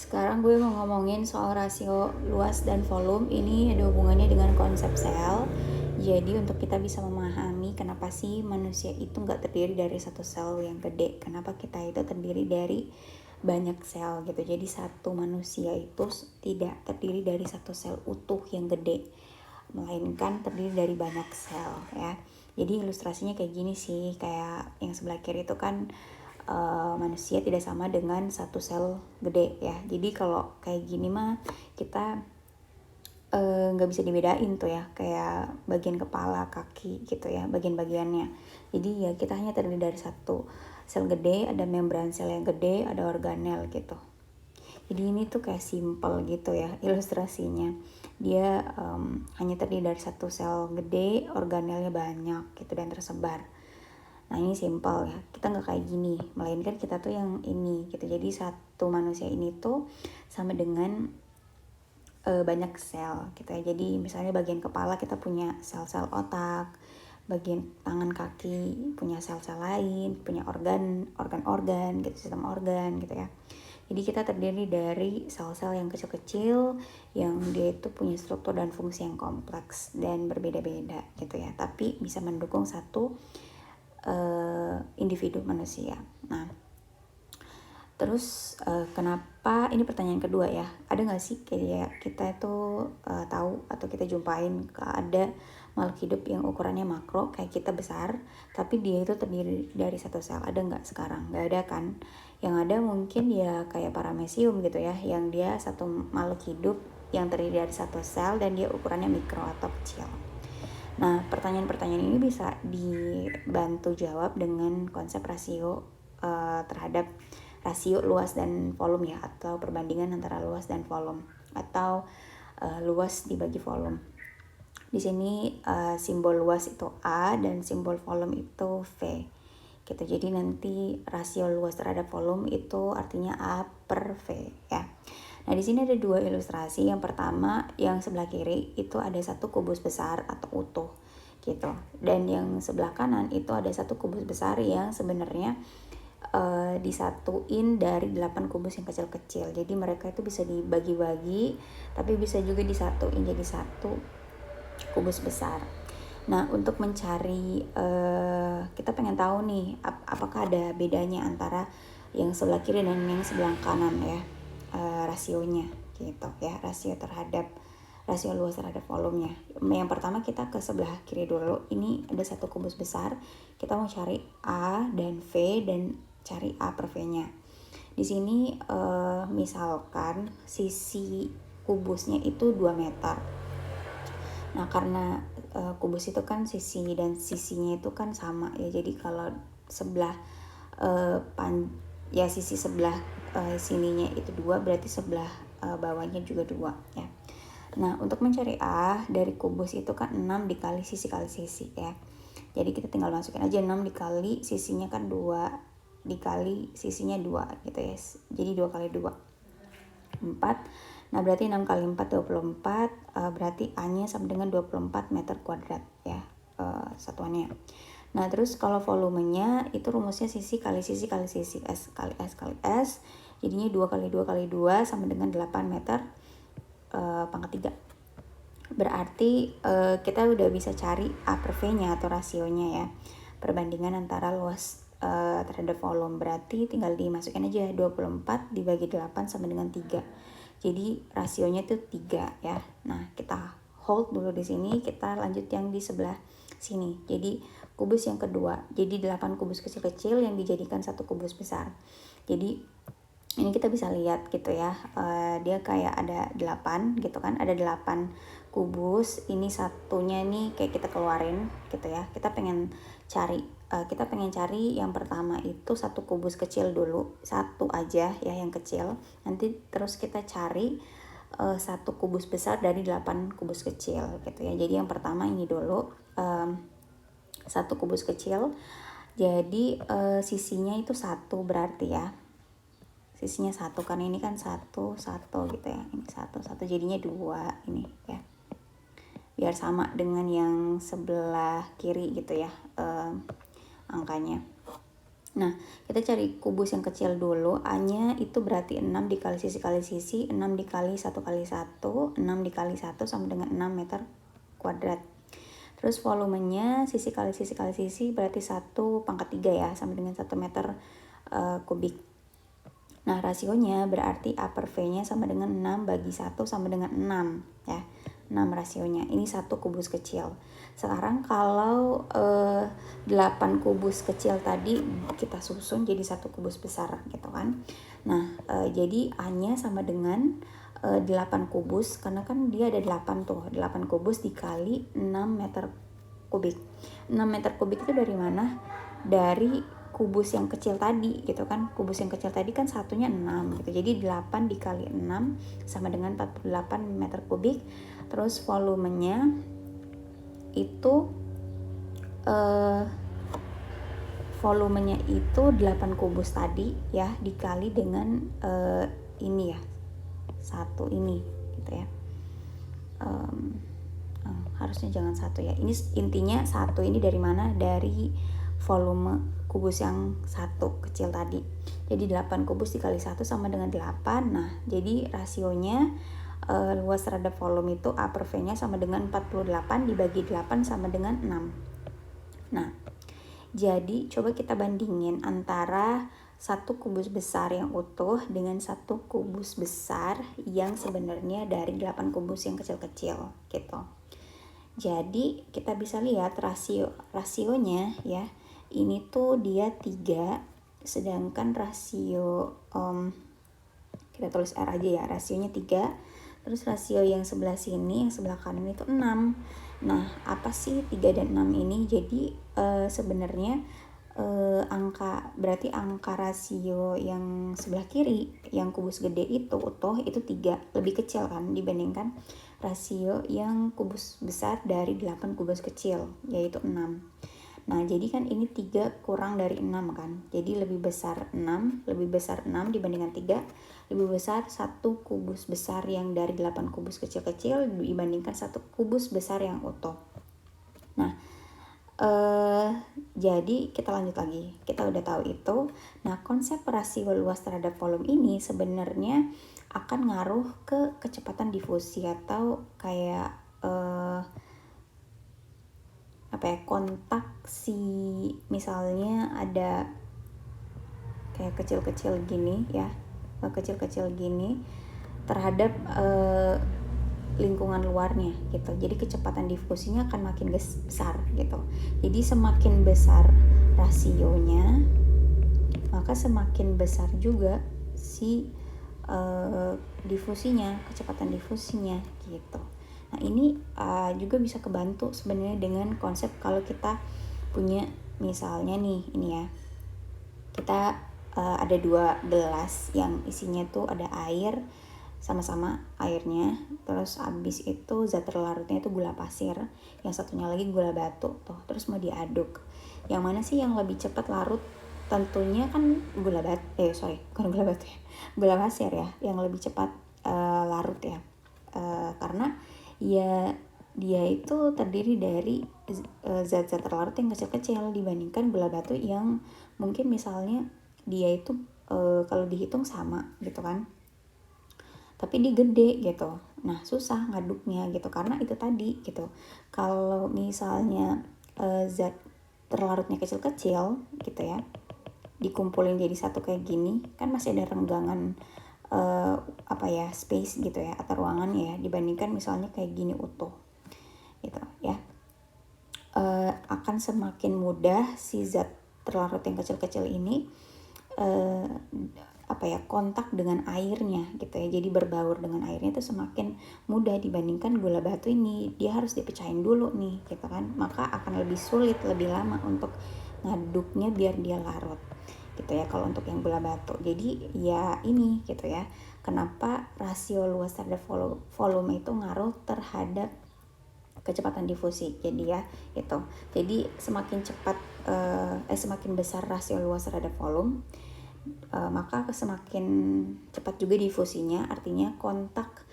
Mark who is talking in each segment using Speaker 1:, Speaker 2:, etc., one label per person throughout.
Speaker 1: Sekarang gue mau ngomongin soal rasio luas dan volume. Ini ada hubungannya dengan konsep sel. Jadi untuk kita bisa memahami kenapa sih manusia itu nggak terdiri dari satu sel yang gede. Kenapa kita itu terdiri dari banyak sel gitu. Jadi satu manusia itu tidak terdiri dari satu sel utuh yang gede, melainkan terdiri dari banyak sel ya. Jadi ilustrasinya kayak gini sih, kayak yang sebelah kiri itu kan manusia tidak sama dengan satu sel gede ya. Jadi kalau kayak gini mah kita nggak bisa dibedain tuh ya, kayak bagian kepala, kaki gitu ya, bagian-bagiannya. Jadi ya kita hanya terdiri dari satu sel gede, ada membran sel yang gede, ada organel gitu. Jadi ini tuh kayak simple gitu ya ilustrasinya. Dia hanya terdiri dari satu sel gede, organelnya banyak gitu dan tersebar. Nah ini simple ya, kita nggak kayak gini, melainkan kita tuh yang ini gitu. Jadi satu manusia ini tuh sama dengan banyak sel gitu ya. Jadi misalnya bagian kepala kita punya sel-sel otak, bagian tangan kaki punya sel-sel lain, punya organ-organ gitu, sistem organ gitu ya. Jadi kita terdiri dari sel-sel yang kecil-kecil yang dia itu punya struktur dan fungsi yang kompleks dan berbeda-beda gitu ya, tapi bisa mendukung satu individu manusia. Nah, terus kenapa, ini pertanyaan kedua ya, ada nggak sih kayak kita itu tahu atau kita jumpain ada makhluk hidup yang ukurannya makro kayak kita besar, tapi dia itu terdiri dari satu sel? Ada nggak sekarang? Nggak ada kan? Yang ada mungkin ya kayak paramecium gitu ya, yang dia satu makhluk hidup yang terdiri dari satu sel dan dia ukurannya mikro atau kecil. Nah, pertanyaan-pertanyaan ini bisa dibantu jawab dengan konsep rasio terhadap rasio luas dan volume ya, atau perbandingan antara luas dan volume, atau luas dibagi volume. Di sini simbol luas itu A dan simbol volume itu V gitu. Jadi nanti rasio luas terhadap volume itu artinya A per V ya. Nah di sini ada dua ilustrasi. Yang pertama yang sebelah kiri itu ada satu kubus besar atau utuh gitu, dan yang sebelah kanan itu ada satu kubus besar yang sebenarnya disatuin dari 8 kubus yang kecil-kecil. Jadi mereka itu bisa dibagi-bagi, tapi bisa juga disatuin jadi satu kubus besar. Nah untuk mencari kita pengen tahu nih apakah ada bedanya antara yang sebelah kiri dan yang sebelah kanan ya, rasionya gitu ya, rasio luas terhadap volumenya. Yang pertama kita ke sebelah kiri dulu. Ini ada satu kubus besar, kita mau cari A dan V dan cari A per V-nya. Di sini misalkan sisi kubusnya itu 2 meter. Nah karena kubus itu kan sisi dan sisinya itu kan sama ya, jadi kalau sebelah sisi sebelah sininya itu 2, berarti sebelah bawahnya juga 2 ya. Nah untuk mencari A dari kubus itu kan 6 dikali sisi kali sisi ya. Jadi kita tinggal masukin aja 6 dikali sisinya kan 2 dikali sisinya 2 gitu ya. Jadi 2 kali 2 4. Nah berarti 6 kali 4 24, berarti A nya sama dengan 24 meter kuadrat ya satuannya. Nah terus kalau volumenya itu rumusnya sisi kali sisi kali sisi, S kali S kali S, jadinya 2 kali 2 kali 2 sama dengan 8 meter pangkat 3. Berarti kita udah bisa cari A per V nya atau rasionya ya, perbandingan antara luas terhadap volume. Berarti tinggal dimasukin aja 24 dibagi 8 sama dengan 3. Jadi rasionya itu 3 ya. Nah kita hold dulu di sini, kita lanjut yang di sebelah sini. Jadi kubus yang kedua, jadi 8 kubus kecil-kecil yang dijadikan satu kubus besar. Jadi ini kita bisa lihat gitu ya, dia kayak ada 8 gitu kan, ada 8 kubus. Ini satunya nih kayak kita keluarin gitu ya. Kita pengen cari yang pertama itu satu kubus kecil dulu, satu aja ya yang kecil. Nanti terus kita cari satu kubus besar dari 8 kubus kecil gitu ya. Jadi yang pertama ini dulu, satu kubus kecil. Jadi sisinya itu 1 berarti ya. Sisinya 1 karena ini kan 1 gitu ya. Ini 1 jadinya 2 ini ya. Biar sama dengan yang sebelah kiri gitu ya angkanya. Nah, kita cari kubus yang kecil dulu. A-nya itu berarti 6 dikali sisi kali sisi, 6 dikali 1 kali 1, 6 dikali 1 sama dengan 6 meter kuadrat. Terus volumenya sisi kali sisi berarti 1 pangkat 3 ya, sama dengan 1 meter kubik. Nah, rasionya berarti A per V-nya sama dengan 6 bagi 1 sama dengan 6 ya. 6 rasionya. Ini satu kubus kecil. Sekarang kalau 8 kubus kecil tadi kita susun jadi satu kubus besar gitu kan. Nah, jadi A-nya sama dengan 8 kubus, karena kan dia ada 8 tuh. 8 kubus dikali 6 meter kubik. 6 meter kubik itu dari mana? Dari kubus yang kecil tadi gitu kan. Kubus yang kecil tadi kan satunya 6 gitu. Jadi 8 dikali 6 sama dengan 48 meter kubik. Terus volumenya itu volumenya itu 8 kubus tadi ya, dikali dengan ini ya, satu ini gitu ya. Harusnya jangan satu ya, ini intinya satu ini dari mana? Dari volume kubus yang satu kecil tadi. Jadi 8 kubus dikali 1 sama dengan 8. Nah, jadi rasionya luas terhadap volume itu A per V nya sama dengan 48 dibagi 8 sama dengan 6. Nah, jadi coba kita bandingin antara satu kubus besar yang utuh dengan satu kubus besar yang sebenarnya dari 8 kubus yang kecil-kecil gitu. Jadi kita bisa lihat rasionya ya. Ini tuh dia 3, sedangkan rasio kita tulis R aja ya, rasionya 3. Terus rasio yang sebelah sini, yang sebelah kanan itu 6. Nah, apa sih 3 dan 6 ini? Jadi sebenarnya berarti angka rasio yang sebelah kiri, yang kubus gede itu utuh, itu 3, lebih kecil kan dibandingkan rasio yang kubus besar dari 8 kubus kecil, yaitu 6. Nah, jadi kan ini 3 kurang dari 6 kan. Jadi lebih besar 6 dibandingkan 3, lebih besar satu kubus besar yang dari 8 kubus kecil-kecil dibandingkan satu kubus besar yang utuh. Nah, jadi kita lanjut lagi. Kita udah tahu itu. Nah, konsep rasio luas terhadap volume ini sebenarnya akan ngaruh ke kecepatan difusi atau kayak kontak si, misalnya ada kayak kecil-kecil gini ya, kecil-kecil gini terhadap lingkungan luarnya gitu. Jadi kecepatan difusinya akan makin besar gitu. Jadi semakin besar rasionya, maka semakin besar juga si difusinya, kecepatan difusinya gitu. Nah, ini juga bisa kebantu sebenarnya dengan konsep kalau kita punya misalnya nih, ini ya, kita ada 2 gelas yang isinya tuh ada air, sama-sama airnya, terus abis itu zat terlarutnya itu gula pasir, yang satunya lagi gula batu tuh, terus mau diaduk. Yang mana sih yang lebih cepat larut? Tentunya kan gula pasir ya, yang lebih cepat larut ya, karena ya dia itu terdiri dari zat-zat terlarut yang kecil-kecil dibandingkan gula batu yang mungkin misalnya dia itu kalau dihitung sama gitu kan, tapi dia gede gitu. Nah, susah ngaduknya gitu, karena itu tadi gitu. Kalau misalnya zat terlarutnya kecil-kecil gitu ya, dikumpulin jadi satu kayak gini, kan masih ada renggangan space gitu ya, atau ruangan ya, dibandingkan misalnya kayak gini utuh gitu ya. Akan semakin mudah si zat terlarut yang kecil-kecil ini kontak dengan airnya gitu ya, jadi berbaur dengan airnya itu semakin mudah dibandingkan gula batu ini, dia harus dipecahin dulu nih gitu kan, maka akan lebih sulit, lebih lama untuk ngaduknya biar dia larut gitu ya kalau untuk yang gula batu. Jadi ya ini gitu ya, kenapa rasio luas terhadap volume itu ngaruh terhadap kecepatan difusi. Jadi ya itu, jadi semakin cepat semakin besar rasio luas terhadap volume, maka semakin cepat juga difusinya, artinya kontak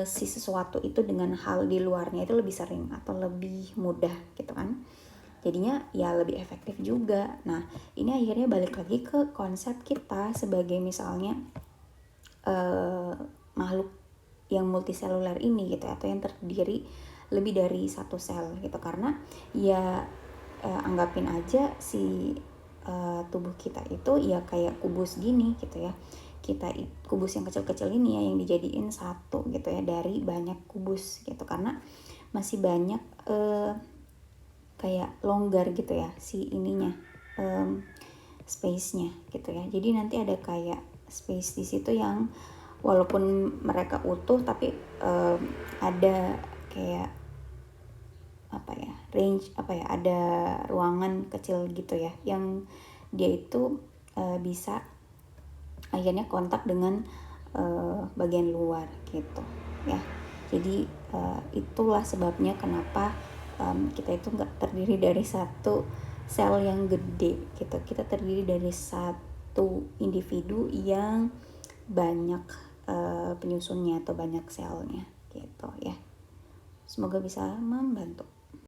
Speaker 1: si sesuatu itu dengan hal di luarnya itu lebih sering atau lebih mudah gitu kan. jadinya ya lebih efektif juga. Nah ini akhirnya balik lagi ke konsep kita sebagai misalnya makhluk yang multiseluler ini gitu, atau yang terdiri lebih dari satu sel gitu. Karena ya anggapin aja si tubuh kita itu ya kayak kubus gini gitu ya. Kubus yang kecil-kecil ini ya yang dijadiin satu gitu ya dari banyak kubus gitu, karena masih banyak kayak longgar gitu ya si ininya, space-nya gitu ya. Jadi nanti ada kayak space di situ yang walaupun mereka utuh tapi ada kayak apa ya, range apa ya, ada ruangan kecil gitu ya yang dia itu bisa akhirnya kontak dengan bagian luar gitu ya. Jadi itulah sebabnya kenapa kita itu nggak terdiri dari satu sel yang gede gitu. Kita terdiri dari satu individu yang banyak penyusunnya atau banyak selnya gitu ya. Semoga bisa membantu.